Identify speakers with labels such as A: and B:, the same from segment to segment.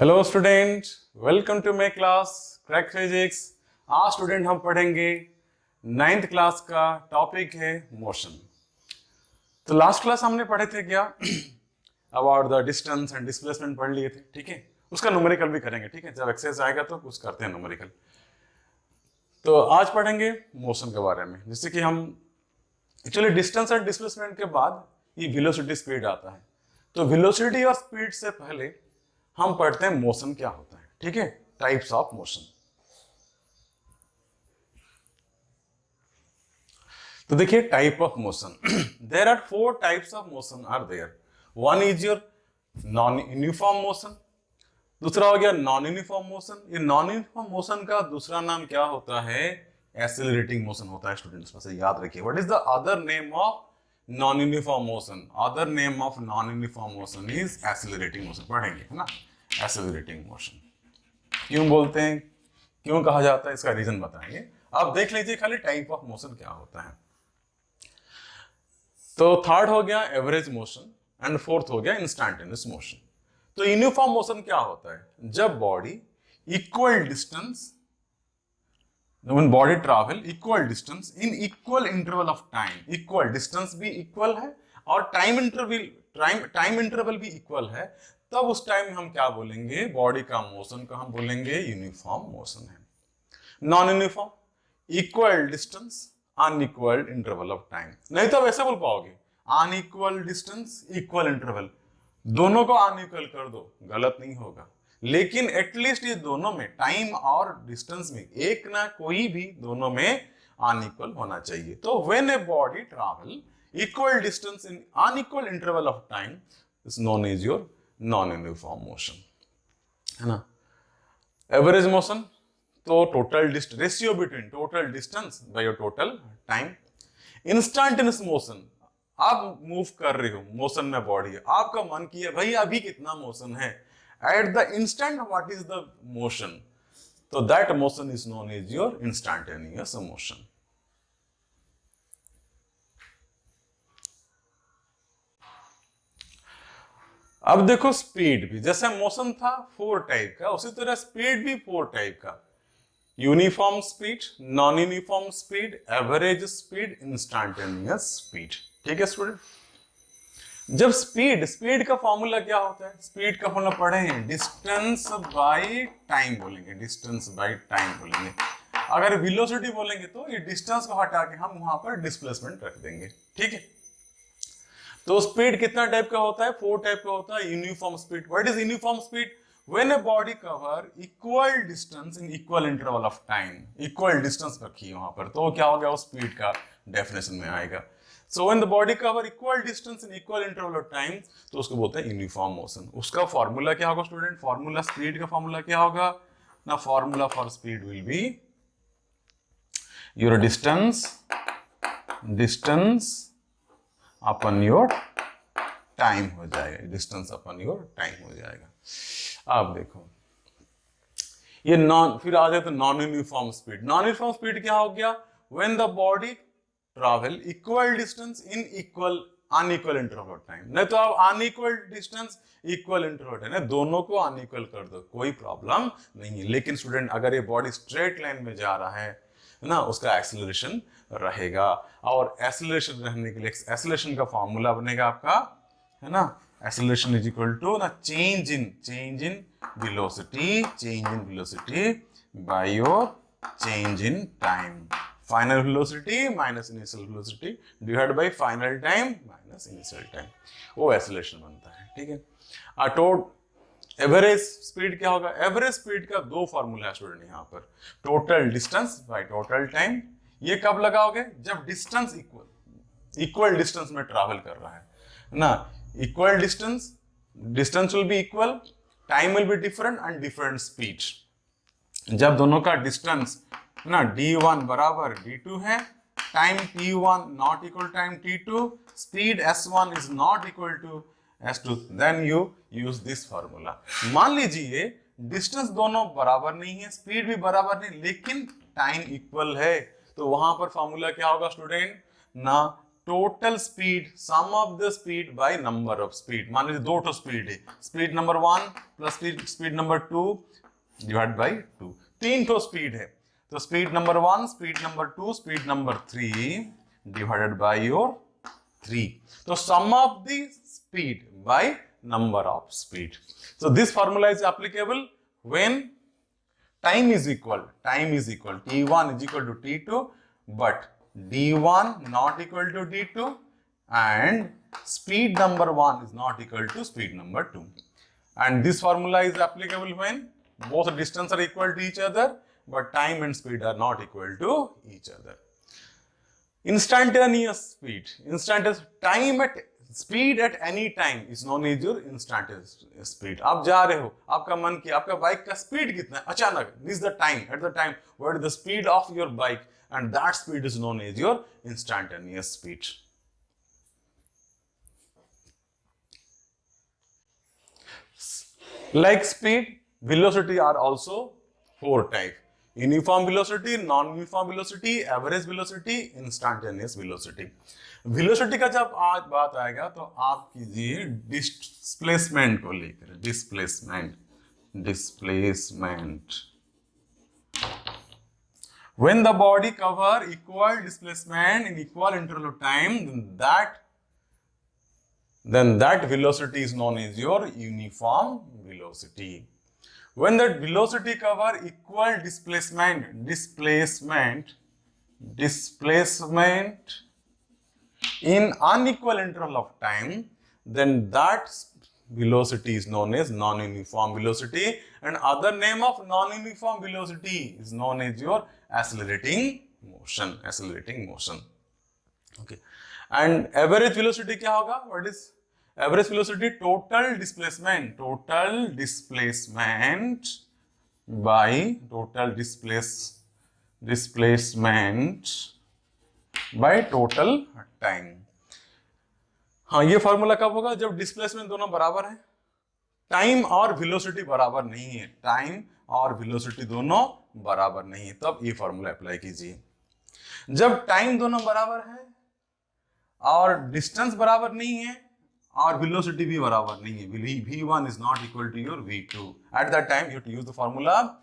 A: Hello student, welcome to my class crack physics. आज student हम पढ़ेंगे 9th क्लास का टॉपिक है मोशन। तो लास्ट क्लास हमने पढ़े थे क्या about the distance and displacement पढ़ लिए थे, ठीक है। उसका न्यूमेरिकल भी करेंगे, ठीक है। जब एक्सरसाइज आएगा तो कुछ करते हैं न्यूमेरिकल। तो आज पढ़ेंगे मोशन के बारे में। जैसे कि हम एक्चुअली डिस्टेंस एंड डिस्प्लेसमेंट के बाद ये वेलोसिटी स्पीड आता है। तो वेलोसिटी और स्पीड से पहले हम पढ़ते हैं मोशन क्या होता है, ठीक है। Types of motion. तो देखिए type of motion there are 4 types of motion are there. One is your non uniform motion, दूसरा हो गया नॉन यूनिफॉर्म मोशन। ये नॉन यूनिफॉर्म मोशन का दूसरा नाम क्या होता है? एक्सेलरेटिंग मोशन होता है। स्टूडेंट्स में से याद रखिए, what is the other name of non uniform motion? Other name of non uniform motion is accelerating motion. पढ़ेंगे, है ना, एक्सेलरेटिंग मोशन। क्यों बोलते हैं, क्यों कहा जाता है, इसका रीजन बताएंगे। आप देख लीजिए खाली टाइप ऑफ मोशन क्या होता है। तो थर्ड हो गया एवरेज मोशन एंड फोर्थ हो गया इंस्टेंटेनियस मोशन। तो यूनिफॉर्म मोशन क्या होता है? जब body equal distance, when body travel equal distance in equal interval of time, equal distance भी equal है और टाइम इंटरवल भी इक्वल है, तब उस टाइम हम क्या बोलेंगे? बॉडी का मोशन को हम बोलेंगे यूनिफॉर्म मोशन है। Non uniform, equal distance unequal interval of time. नहीं तो वैसे बोल पाओगे अनइक्वल डिस्टेंस इक्वल इंटरवल, दोनों को अनइक्वल कर दो, गलत नहीं होगा। लेकिन एटलीस्ट ये दोनों में, टाइम और डिस्टेंस में, एक ना कोई भी दोनों में अनइक्वल होना चाहिए। तो when a body travel equal distance in unequal interval of time is known as your non uniform motion, है ना। एवरेज मोशन, तो total ratio between total distance by your total time. Instantaneous motion, आप move कर रहे हो, motion में body है, आपका मन किया भाई अभी कितना मोशन है, at the instant what is the motion, so that motion is known as your instantaneous motion. अब देखो स्पीड भी, जैसे मोशन था 4 टाइप का, उसी तरह स्पीड भी 4 टाइप का। Uniform speed, non uniform speed, average speed, instantaneous speed, ठीक है स्टूडेंट। जब स्पीड का फॉर्मूला क्या होता है? स्पीड का फॉर्मूला पढ़े हैं, डिस्टेंस बाय टाइम बोलेंगे, डिस्टेंस बाय टाइम बोलेंगे। अगर वेलोसिटी बोलेंगे तो ये डिस्टेंस को हटा के हम वहां पर डिस्प्लेसमेंट रख देंगे, ठीक है। तो स्पीड कितना टाइप का होता है? 4 टाइप का होता है। Uniform speed, what is uniform speed? When a body cover equal distance in equal interval of time, equal distance रखिए वहां पर, तो क्या हो गया? वो स्पीड का डेफिनेशन में आएगा। So when the body cover equal distance in equal interval of time, तो उसको बोलते हैं यूनिफॉर्म मोशन। उसका फॉर्मूला क्या होगा स्टूडेंट? फॉर्मूला स्पीड का फॉर्मूला क्या होगा ना? Formula for speed will be your distance upon your time हो जाएगा, डिस्टेंस अपन योर टाइम हो जाएगा। आप देखो ये फिर आ जाए तो non uniform speed. Non uniform speed क्या हो गया? When the body travel equal distance in unequal interval of time. नहीं तो आप unequal distance equal interval time, दोनों को अनइक्वल कर दो, कोई प्रॉब्लम नहीं है। लेकिन स्टूडेंट अगर ये बॉडी स्ट्रेट लाइन में जा रहा है ना, उसका एक्सेलरेशन रहेगा। और एक्सेलरेशन रहने के लिए एक्सेलरेशन का फॉर्मूला बनेगा आपका, है ना, एक्सेलरेशन इज इक्वल टू ना change in velocity by your change in time. Final velocity minus initial velocity divide by final time minus initial time, वो एक्सेलरेशन बनता है, ठीक है। एवरेज स्पीड क्या होगा? एवरेज स्पीड का 2 फॉर्मूला है स्टूडेंट यहाँ पर। Total distance by total time, ये कब लगाओगे? जब डिस्टेंस इक्वल डिस्टेंस में ट्रैवल कर रहा है ना। Equal distance will be equal, time will be different and different speed. जब दोनों का डिस्टेंस ना d1 बराबर d2 है, time t1 not equal time t2, speed s1 is not equal to s2, then you use this formula. मान लीजिए distance दोनों बराबर नहीं है, स्पीड भी बराबर नहीं, लेकिन टाइम इक्वल है, तो वहां पर फॉर्मूला क्या होगा स्टूडेंट ना? Total speed, sum of the speed by number of speed. मान लीजिए 2 स्पीड है, speed number 1 plus speed number 2 divide by 2। 3 speed है, तो speed number 1, speed number 2, speed number 3 divided by your 3। तो sum of the speed by number of speed. So this formula is applicable when time is equal t1 is equal to t2, but d1 not equal to d2 and speed number 1 is not equal to speed number 2. And this formula is applicable when both distance are equal to each other but time and speed are not equal to each other. Instantaneous speed, instantaneous time at speed at any time is known as your instantaneous speed. आप जा रहे हो, आपका मन किया, आपका bike का speed कितना है, अचानक this is the time, at the time what is the speed of your bike, and that speed is known as your instantaneous speed. Like speed, velocity are also 4 types: uniform velocity, non-uniform velocity, average velocity, instantaneous velocity. Velocity का जब आज बात आएगा तो आप कीजिए displacement को लेकर, displacement when the body cover equal displacement in equal interval of time, then that velocity is known as your uniform velocity. When that velocity cover equal displacement in unequal interval of time, then that velocity is known as non-uniform velocity, and other name of non-uniform velocity is known as your accelerating motion. Okay, and average velocity क्या होगा? What is average velocity? Total displacement by total displacement by total time. हाँ, ये formula कब होगा? जब displacement दोनों बराबर है, टाइम और वेलोसिटी बराबर नहीं है, टाइम और वेलोसिटी दोनों बराबर नहीं है, तब ये फॉर्मूला अप्लाई कीजिए। जब टाइम दोनों बराबर है और डिस्टेंस बराबर नहीं है और वेलोसिटी भी बराबर नहीं है, v1 is not equal to your v2, at that time you have to use the formula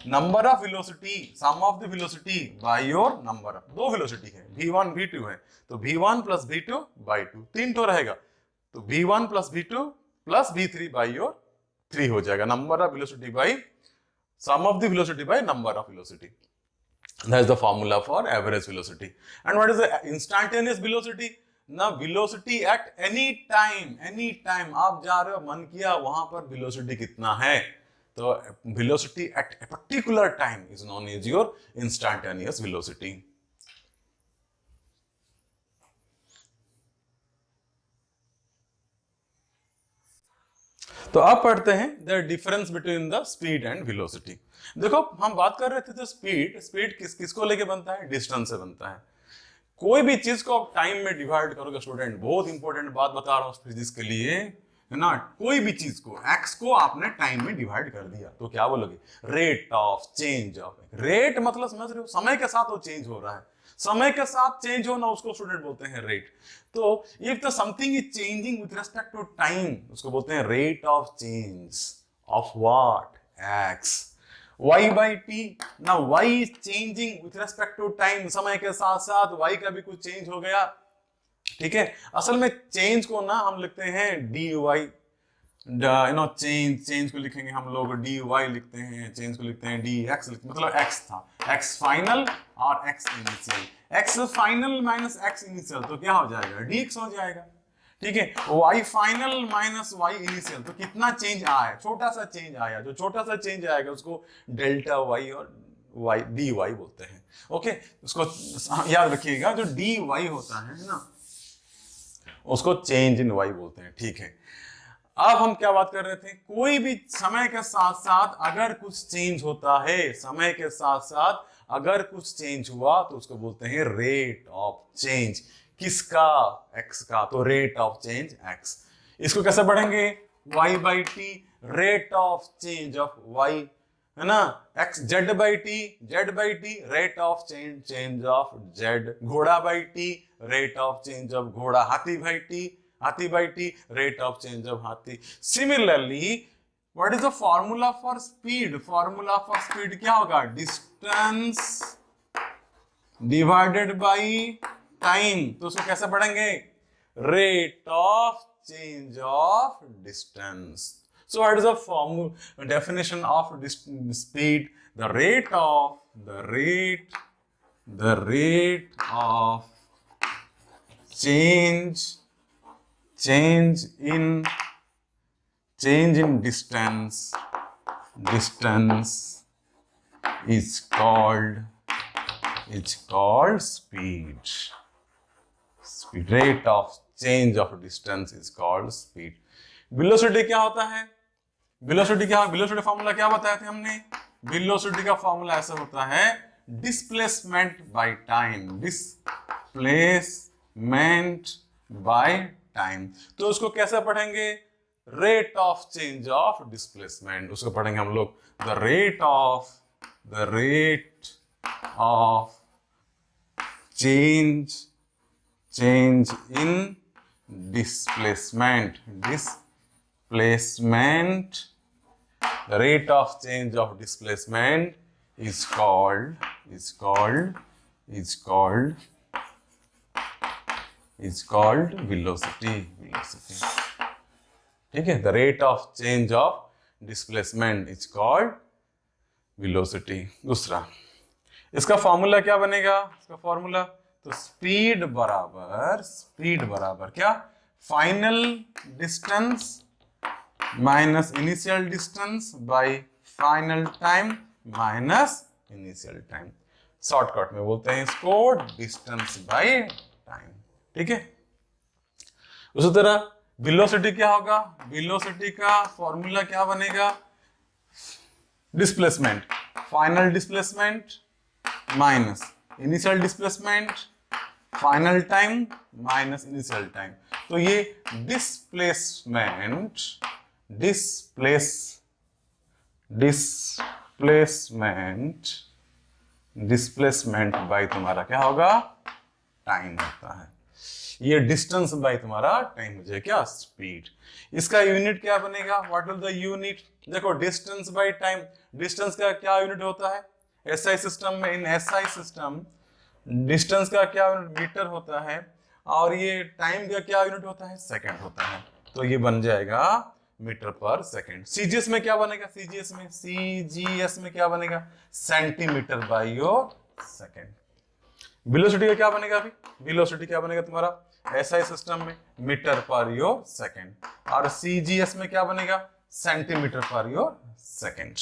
A: number of velocity, sum of the velocity by your number of, दो वेलोसिटी है, v1 v2 है, तो v1 plus v2 by 2, 3 रहेगा, तो v1 plus v2 plus v3 by your 3 हो जाएगा, number of velocity by sum of the velocity by number of velocity. That is the formula for average velocity. And what is the instantaneous velocity? ना velocity at any time आप जा रहे हो, मन किया, वहां पर velocity कितना है, तो velocity at a particular time is known as your instantaneous velocity. तो अब पढ़ते हैं the difference between the speed and velocity. देखो, हम बात कर रहे थे तो स्पीड किसको लेके बनता है? डिस्टेंस से बनता है। कोई भी चीज को आप टाइम में डिवाइड करोगे स्टूडेंट, बहुत इंपॉर्टेंट बात बता रहा हूँ फिजिक्स के लिए, है ना, कोई भी चीज को एक्स को आपने टाइम में डिवाइड कर दिया तो क्या बोलोगे? Rate of change of, rate मतलब समझ रहे हो, समय के साथ वो चेंज हो रहा है, समय के साथ चेंज होना उसको स्टूडेंट बोलते हैं रेट। तो if the something is changing with respect to time, उसको बोलते हैं rate of change of what? X. y by t, now y is changing with respect to time, समय के साथ साथ y का भी कुछ चेंज हो गया, ठीक है। असल में चेंज को ना हम लिखते हैं dy, चेंज को लिखेंगे हम लोग dy लिखते हैं, चेंज को लिखते हैं dx, मतलब x था, x फाइनल और x initial, x final minus x initial, तो क्या हो जाएगा? dx हो जाएगा, ठीक है। y final minus y initial, तो कितना चेंज आया है? छोटा सा चेंज आया, जो छोटा सा चेंज आएगा उसको डेल्टा y और y dy बोलते हैं। ओके, उसको याद रखिएगा, जो dy होता है ना, उसको चेंज इन y बोलते हैं, ठीक है। अब हम क्या बात कर रहे थे? कोई भी समय के साथ साथ अगर कुछ चेंज होता है, समय के साथ साथ अगर कुछ चेंज हुआ तो उसको बोलते हैं रेट ऑफ चेंज। किसका? x का, तो रेट ऑफ चेंज x। इसको कैसे पढ़ेंगे? y by t, rate of change of y है ना, x z/t rate of change of z, घोड़ा by t rate of change of घोड़ा, हाथी by t rate of change of हाथी। Similarly what is the formula for speed? Formula for speed क्या होगा? Distance divided by time. तो उसको कैसे पढ़ेंगे? Rate of change of distance. So what is the definition of speed? The rate of change in distance is called speed. Rate of change of distance is called speed. Velocity क्या होता है? Velocity formula क्या बताया थे हमने? Velocity का formula ऐसा होता है डिस्प्लेसमेंट बाय टाइम। तो उसको कैसे पढ़ेंगे? Rate of change of displacement. उसको पढ़ेंगे हम लोग the rate of change in displacement. The rate of change of displacement is called velocity. ठीक है, the rate of change of displacement is called velocity। दूसरा, इसका फॉर्मूला क्या बनेगा? इसका फॉर्मूला तो स्पीड बराबर क्या? Final distance minus initial distance by final time minus initial time. Shortcut में बोलते हैं इसको डिस्टेंस बाय टाइम। ठीक है, उसी तरह वेलोसिटी क्या होगा? वेलोसिटी का फॉर्मूला क्या बनेगा? Displacement, final displacement minus initial displacement, final time minus initial time. तो ये डिस्प्लेसमेंट बाय तुम्हारा क्या होगा? टाइम होता है। ये डिस्टेंस बाय तुम्हारा टाइम हो जाए क्या? स्पीड। इसका यूनिट क्या बनेगा? What is the unit? देखो, डिस्टेंस बाय टाइम, डिस्टेंस का क्या यूनिट होता है? एसआई सिस्टम में, इन एसआई सिस्टम डिस्टेंस का क्या यूनिट? मीटर होता है, और ये टाइम का क्या यूनिट होता है? सेकंड होता है। तो ये बन जाएगा मीटर पर सेकंड। सीजीएस में क्या बनेगा? सीजीएस में क्या बनेगा? Centimetre by your second. Velocity का क्या बनेगा? अभी वेलोसिटी क्या बनेगा तुम्हारा एसआई सिस्टम में? Metre per your second. और सीजीएस में क्या बनेगा? सेंटीमीटर पर योर सेकंड।